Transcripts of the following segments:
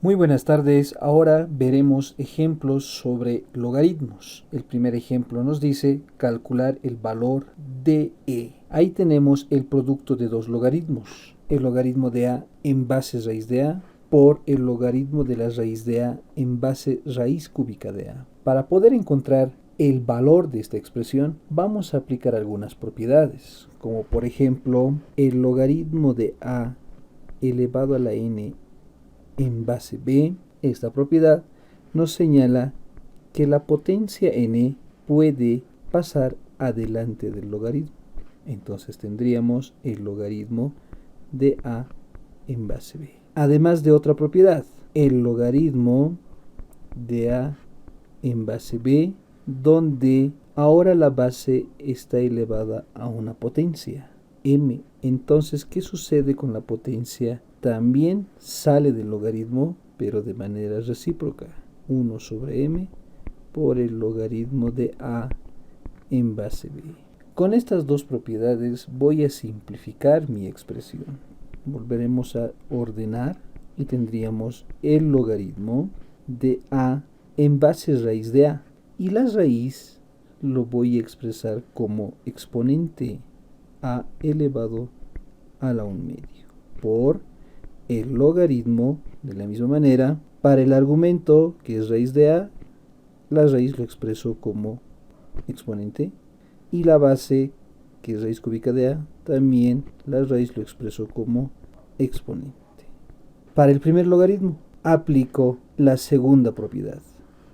Muy buenas tardes, ahora veremos ejemplos sobre logaritmos. El primer ejemplo nos dice calcular el valor de e. Ahí tenemos el producto de dos logaritmos, el logaritmo de a en base raíz de a por el logaritmo de la raíz de a en base raíz cúbica de a. Para poder encontrar el valor de esta expresión, vamos a aplicar algunas propiedades, como por ejemplo el logaritmo de a elevado a la n en base b. Esta propiedad nos señala que la potencia n puede pasar adelante del logaritmo. Entonces tendríamos el logaritmo de a en base b. Además de otra propiedad, el logaritmo de a en base b, donde ahora la base está elevada a una potencia, m. Entonces, ¿qué sucede con la potencia? También sale del logaritmo, pero de manera recíproca. 1 sobre m por el logaritmo de a en base b. Con estas dos propiedades voy a simplificar mi expresión. Volveremos a ordenar y tendríamos el logaritmo de a en base raíz de a. Y la raíz lo voy a expresar como exponente a elevado a la 1/2 por el logaritmo, de la misma manera, para el argumento que es raíz de a, la raíz lo expreso como exponente, y la base, que es raíz cúbica de a, también la raíz lo expreso como exponente. Para el primer logaritmo, aplico la segunda propiedad,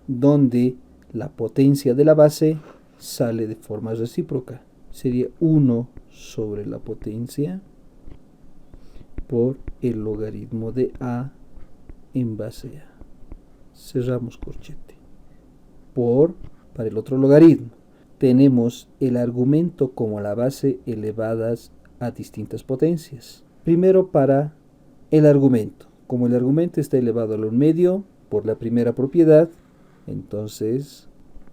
donde la potencia de la base sale de forma recíproca. Sería 1 sobre la potencia por el logaritmo de a en base a. Cerramos corchete. Para el otro logaritmo, tenemos el argumento como la base elevadas a distintas potencias. Primero para el argumento. Como el argumento está elevado a la 1/2 por la primera propiedad, entonces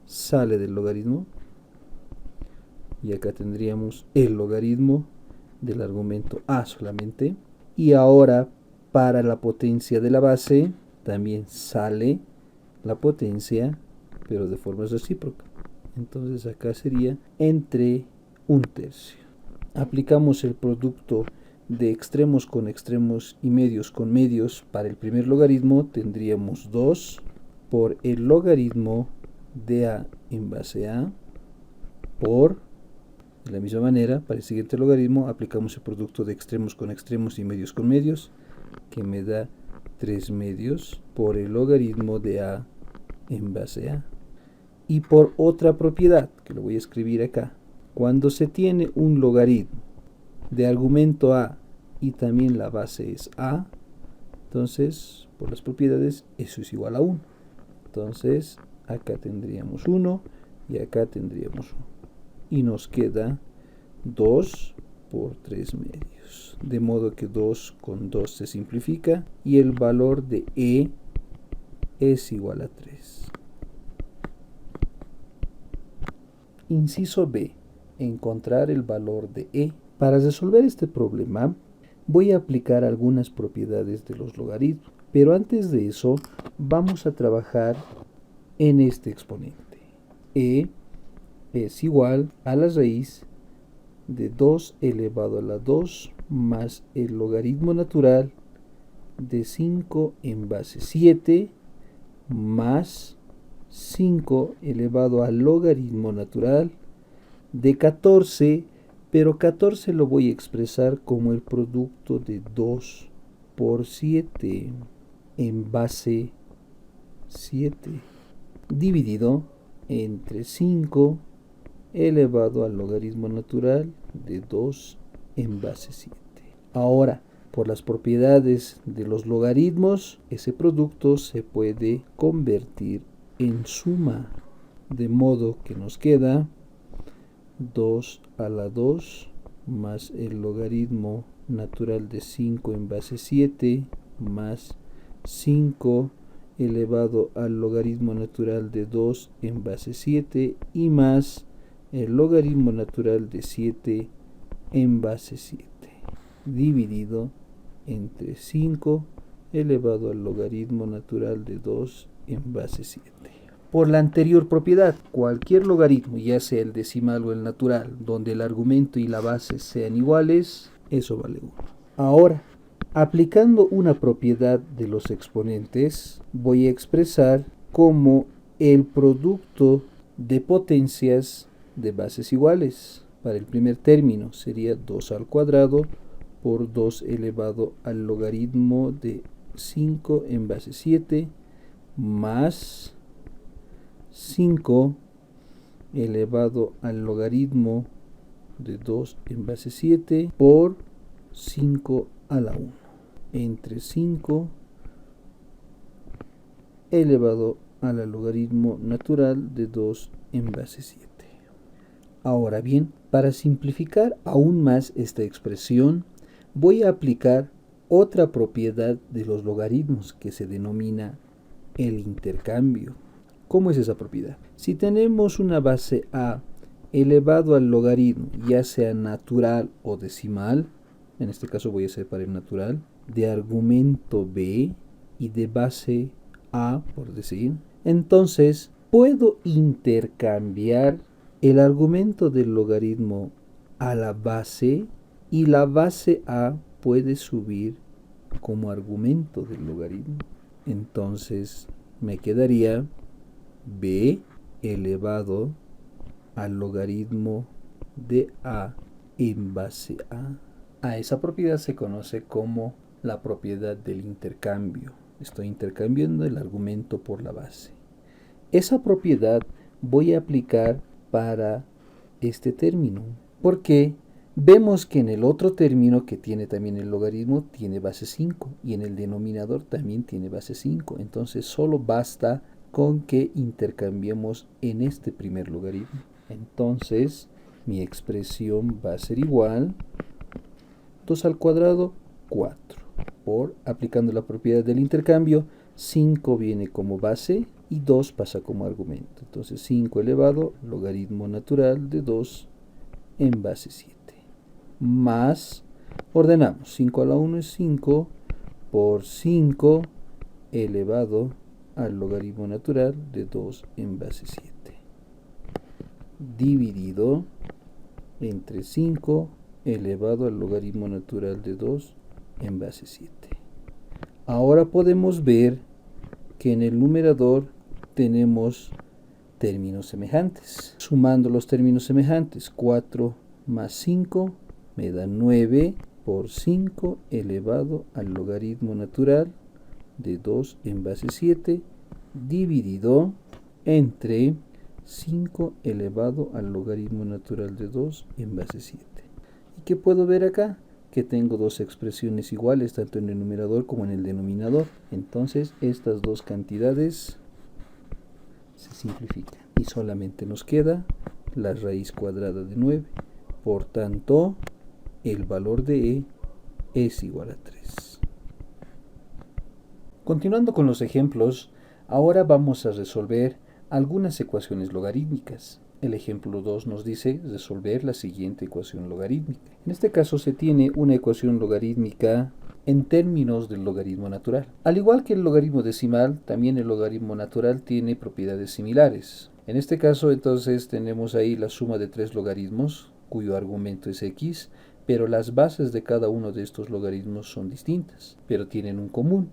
sale del logaritmo. Y acá tendríamos el logaritmo del argumento a solamente. Y ahora para la potencia de la base también sale la potencia, pero de forma recíproca. Entonces acá sería entre 1/3. Aplicamos el producto de extremos con extremos y medios con medios. Para el primer logaritmo tendríamos 2 por el logaritmo de a en base a por, de la misma manera, para el siguiente logaritmo aplicamos el producto de extremos con extremos y medios con medios, que me da 3 medios por el logaritmo de a en base a. Y por otra propiedad, que lo voy a escribir acá, cuando se tiene un logaritmo de argumento a y también la base es a, entonces por las propiedades eso es igual a 1. Entonces acá tendríamos 1 y acá tendríamos 1. Y nos queda 2 por 3 medios. De modo que 2 con 2 se simplifica y el valor de e es igual a 3. Inciso B. Encontrar el valor de e. Para resolver este problema voy a aplicar algunas propiedades de los logaritmos. Pero antes de eso vamos a trabajar en este exponente. E es igual a la raíz de 2 elevado a la 2 más el logaritmo natural de 5 en base 7 más 5 elevado al logaritmo natural de 14, pero 14 lo voy a expresar como el producto de 2 por 7 en base 7 dividido entre 5 elevado al logaritmo natural de 2 en base 7. Ahora, por las propiedades de los logaritmos, ese producto se puede convertir en suma, de modo que nos queda 2 a la 2 más el logaritmo natural de 5 en base 7 más 5 elevado al logaritmo natural de 2 en base 7 y más el logaritmo natural de 7 en base 7 dividido entre 5 elevado al logaritmo natural de 2 en base 7. Por la anterior propiedad, cualquier logaritmo, ya sea el decimal o el natural, donde el argumento y la base sean iguales, eso vale 1. Ahora, aplicando una propiedad de los exponentes, voy a expresar como el producto de potencias de bases iguales. Para el primer término sería 2 al cuadrado por 2 elevado al logaritmo de 5 en base 7 más 5 elevado al logaritmo de 2 en base 7 por 5 a la 1 entre 5 elevado al logaritmo natural de 2 en base 7. Ahora bien, para simplificar aún más esta expresión, voy a aplicar otra propiedad de los logaritmos que se denomina el intercambio. ¿Cómo es esa propiedad? Si tenemos una base a elevado al logaritmo, ya sea natural o decimal, en este caso voy a hacer para el natural, de argumento b y de base a, por decir, entonces puedo intercambiar el argumento del logaritmo a la base y la base a puede subir como argumento del logaritmo. Entonces me quedaría b elevado al logaritmo de a en base a. A esa propiedad se conoce como la propiedad del intercambio. Estoy intercambiando el argumento por la base. Esa propiedad voy a aplicar para este término, porque vemos que en el otro término que tiene también el logaritmo tiene base 5 y en el denominador también tiene base 5. Entonces solo basta con que intercambiemos en este primer logaritmo. Entonces mi expresión va a ser igual 2 al cuadrado 4 por, aplicando la propiedad del intercambio, 5 viene como base y 2 pasa como argumento. Entonces 5 elevado logaritmo natural de 2 en base 7. Más, ordenamos, 5 a la 1 es 5 por 5 elevado al logaritmo natural de 2 en base 7. Dividido entre 5 elevado al logaritmo natural de 2 en base 7. Ahora podemos ver que en el numerador tenemos términos semejantes. Sumando los términos semejantes, 4 más 5 me da 9 por 5 elevado al logaritmo natural de 2 en base 7 dividido entre 5 elevado al logaritmo natural de 2 en base 7. ¿Y qué puedo ver acá? Que tengo dos expresiones iguales tanto en el numerador como en el denominador. Entonces estas dos cantidades se simplifican y solamente nos queda la raíz cuadrada de 9. Por tanto, el valor de e es igual a 3. Continuando con los ejemplos, ahora vamos a resolver algunas ecuaciones logarítmicas. El ejemplo 2 nos dice resolver la siguiente ecuación logarítmica. En este caso se tiene una ecuación logarítmica en términos del logaritmo natural. Al igual que el logaritmo decimal, también el logaritmo natural tiene propiedades similares. En este caso entonces tenemos ahí la suma de tres logaritmos cuyo argumento es x, pero las bases de cada uno de estos logaritmos son distintas, pero tienen un común,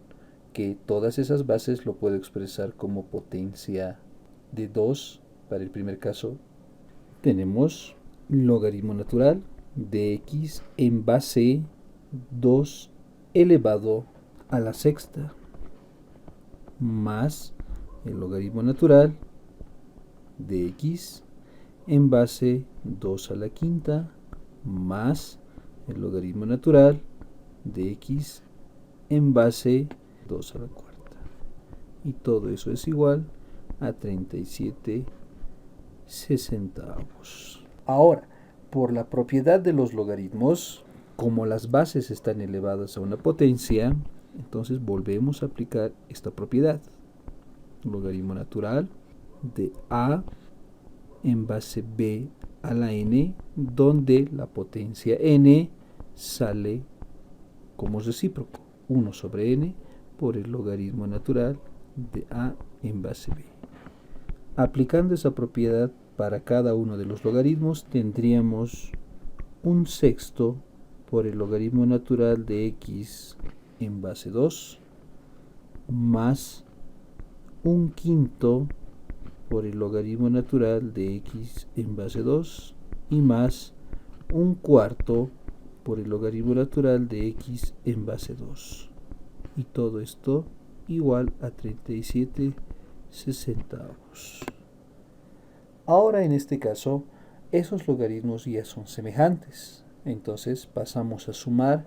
que todas esas bases lo puedo expresar como potencia de 2. Para el primer caso tenemos logaritmo natural de x en base 2 elevado a la sexta más el logaritmo natural de x en base 2 a la quinta más el logaritmo natural de x en base 2 a la cuarta. Y todo eso es igual a 37 60avos. Ahora, por la propiedad de los logaritmos, como las bases están elevadas a una potencia, entonces volvemos a aplicar esta propiedad. Logaritmo natural de a en base b a la n, donde la potencia n sale como recíproco, 1 sobre n por el logaritmo natural de a en base b. Aplicando esa propiedad para cada uno de los logaritmos, tendríamos un sexto por el logaritmo natural de x en base 2 más un quinto por el logaritmo natural de x en base 2 y más un cuarto por el logaritmo natural de x en base 2. Y todo esto igual a 37/60. Ahora en este caso, esos logaritmos ya son semejantes. Entonces pasamos a sumar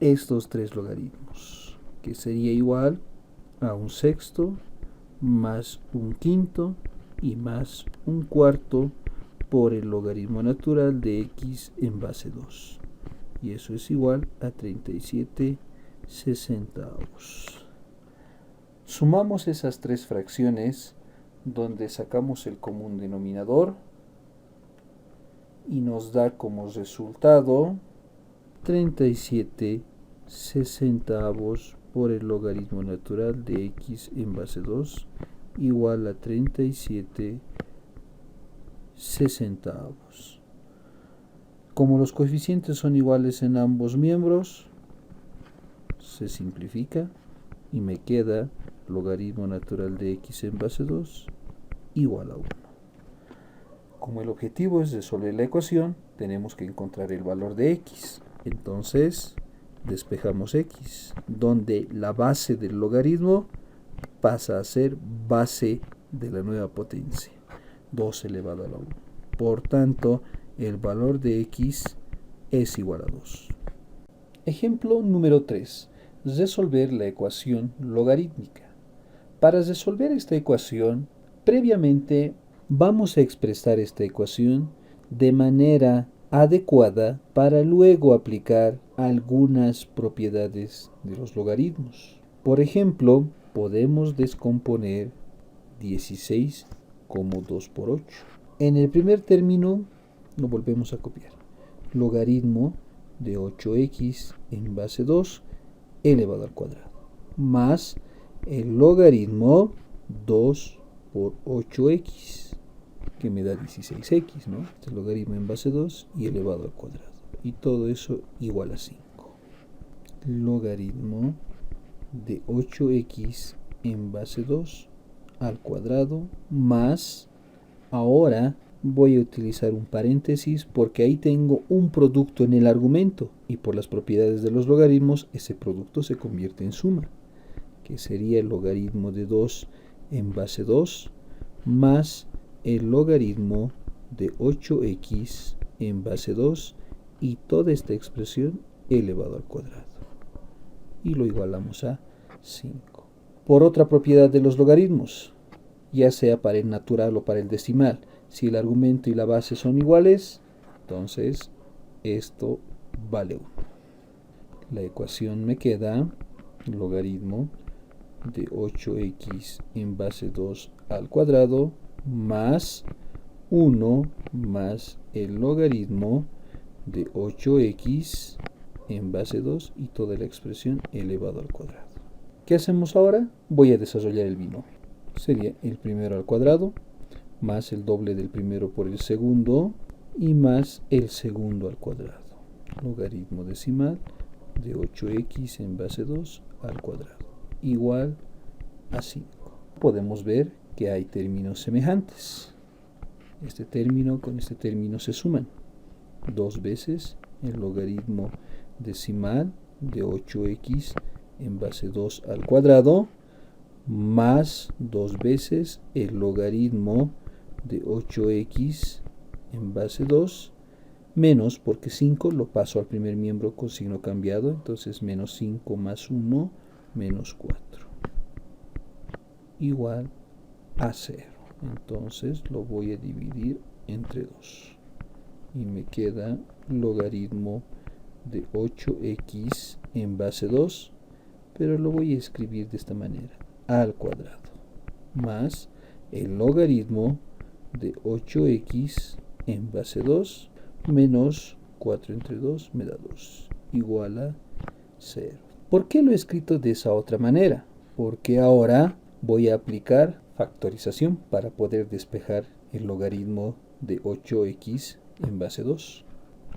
estos tres logaritmos, que sería igual a un sexto más un quinto y más un cuarto por el logaritmo natural de x en base 2. Y eso es igual a 37/60. Sumamos esas tres fracciones donde sacamos el común denominador y nos da como resultado 37/60 por el logaritmo natural de x en base 2 igual a 37/60. Como los coeficientes son iguales en ambos miembros, se simplifica y me queda logaritmo natural de x en base 2 igual a 1. Como el objetivo es resolver la ecuación, tenemos que encontrar el valor de x. Entonces, despejamos x, donde la base del logaritmo pasa a ser base de la nueva potencia, 2 elevado a la 1. Por tanto, el valor de x es igual a 2. Ejemplo número 3. Resolver la ecuación logarítmica. Para resolver esta ecuación, previamente vamos a expresar esta ecuación de manera adecuada para luego aplicar algunas propiedades de los logaritmos. Por ejemplo, podemos descomponer 16 como 2 por 8. En el primer término lo volvemos a copiar. Logaritmo de 8x en base 2 elevado al cuadrado más el logaritmo 2 por 8x, que me da 16x, ¿no? Este es el logaritmo en base 2 y elevado al cuadrado. Y todo eso igual a 5. Logaritmo de 8x en base 2 al cuadrado más, ahora voy a utilizar un paréntesis porque ahí tengo un producto en el argumento y por las propiedades de los logaritmos ese producto se convierte en suma, que sería el logaritmo de 2 en base 2 más el logaritmo de 8x en base 2 y toda esta expresión elevado al cuadrado. Y lo igualamos a 5. Por otra propiedad de los logaritmos, ya sea para el natural o para el decimal, si el argumento y la base son iguales, entonces esto vale 1. La ecuación me queda logaritmo de 8x en base 2 al cuadrado más 1 más el logaritmo de 8x en base 2 y toda la expresión elevado al cuadrado. ¿Qué hacemos ahora? Voy a desarrollar el binomio. Sería el primero al cuadrado más el doble del primero por el segundo y más el segundo al cuadrado. Logaritmo decimal de 8x en base 2 al cuadrado igual a 5. Podemos ver que hay términos semejantes. Este término con este término se suman. 2 veces el logaritmo decimal de 8x en base 2 al cuadrado más 2 veces el logaritmo de 8x en base 2 menos, porque 5 lo paso al primer miembro con signo cambiado, entonces menos 5 más 1 menos 4 igual a 0. Entonces lo voy a dividir entre 2 y me queda logaritmo de 8x en base 2, pero lo voy a escribir de esta manera, al cuadrado, más el logaritmo de 8x en base 2 menos 4 entre 2 me da 2, igual a 0. ¿Por qué lo he escrito de esa otra manera? Porque ahora voy a aplicar factorización para poder despejar el logaritmo de 8x en base 2.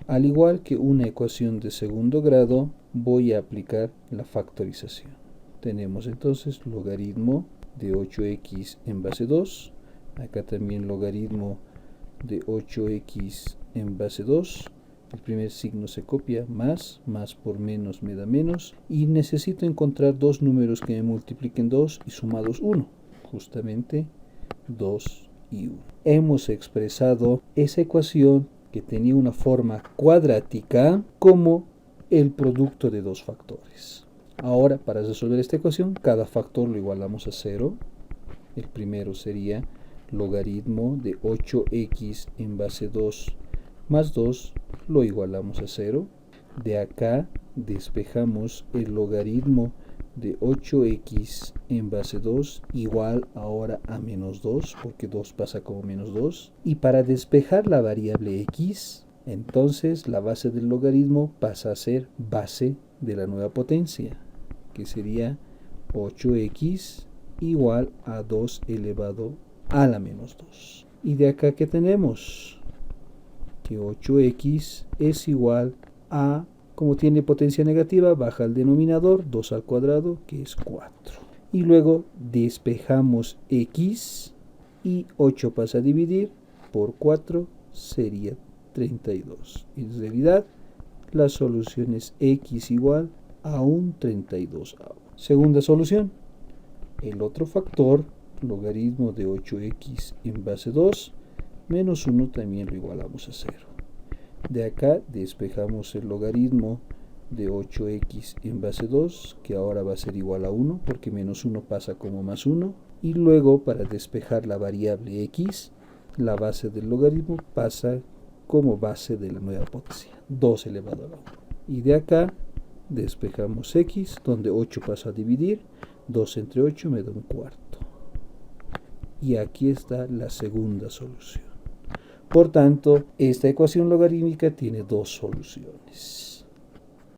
Al igual que una ecuación de segundo grado, voy a aplicar la factorización. Tenemos entonces logaritmo de 8x en base 2. Acá también logaritmo de 8x en base 2. El primer signo se copia, más por menos me da menos. Y necesito encontrar dos números que me multipliquen 2 y sumados 1. Justamente 2 y 1. Hemos expresado esa ecuación que tenía una forma cuadrática como el producto de dos factores. Ahora, para resolver esta ecuación, cada factor lo igualamos a 0. El primero sería logaritmo de 8x en base 2 más 2, lo igualamos a 0. De acá despejamos el logaritmo de 8x en base 2 igual ahora a menos 2, porque 2 pasa como menos 2. Y para despejar la variable x, entonces la base del logaritmo pasa a ser base de la nueva potencia, que sería 8x igual a 2 elevado a la menos 2. Y de acá que tenemos que 8x es igual a, como tiene potencia negativa, baja al denominador, 2 al cuadrado, que es 4. Y luego despejamos x y 8 pasa a dividir por 4, sería 32. En realidad, la solución es x igual a un 32. Segunda solución. El otro factor, logaritmo de 8x en base 2, menos 1 también lo igualamos a 0. De acá despejamos el logaritmo de 8x en base 2, que ahora va a ser igual a 1, porque menos 1 pasa como más 1. Y luego, para despejar la variable x, la base del logaritmo pasa como base de la nueva potencia, 2 elevado a la 1. Y de acá despejamos x, donde 8 pasa a dividir, 2 entre 8 me da un cuarto. Y aquí está la segunda solución. Por tanto, esta ecuación logarítmica tiene dos soluciones.